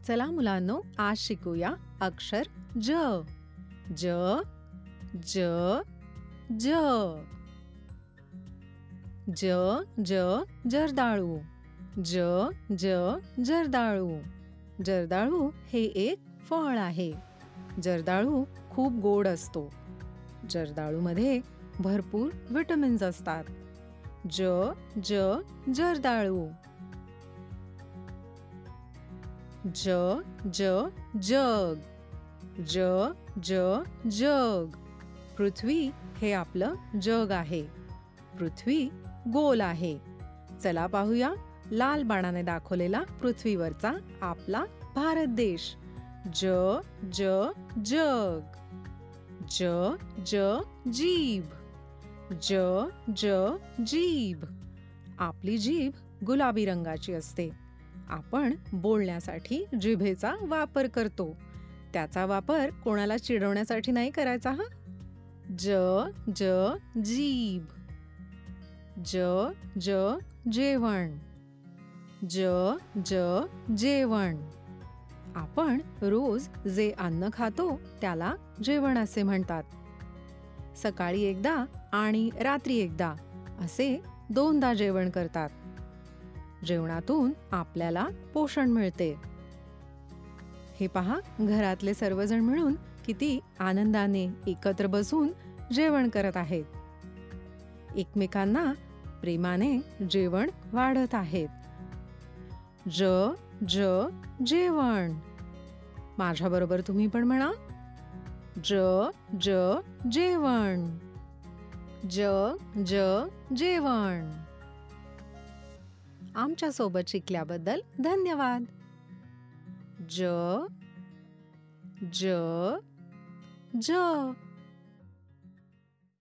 चला मुलांनो, आज शिकूया अक्षर ज. ज ज ज. ज ज जर्दाळू. ज ज जर्दाळू. जर्दाळू हे एक फळ आहे. जर्दाळू खूप गोड असतो. जर्दाळूमध्ये भरपूर विटामिन्स असतात. ज ज जर्दाळू. ज ज जग. ज ज जग. पृथ्वी हे आपलं जग आहे. पृथ्वी गोल आहे. चला पाहूया लाल बाणाने दाखवलेला पृथ्वीवरचा आपला भारत देश. ज ज जग. ज ज जीभ. ज ज जीभ. आपली जीभ गुलाबी रंगाची असते. आपण बोलण्यासाठी जिभेचा वापर करतो. त्याचा वापर कोणाला चिडवण्यासाठी नाही करायचा हा. ज ज जीभ. ज ज जेवण. ज ज जेवण. आपण रोज जे अन्न खातो त्याला जेवण असे म्हणतात. सकाळी एकदा आणि रात्री एकदा असे दोनदा जेवण करतात. जेवणातून आपल्याला पोषण मिळते. हे पहा, घरातले सर्वजण मिळून किती आनंदाने एकत्र बसून जेवण करत आहेत. एकमेकांना प्रेमाने जेवण वाढत आहेत. ज ज जेवण. माझ्याबरोबर तुम्ही पण म्हणा, ज ज जेवण. ज ज जेवण. आमच्या सोबत शिकल्याबद्दल धन्यवाद. ज ज ज.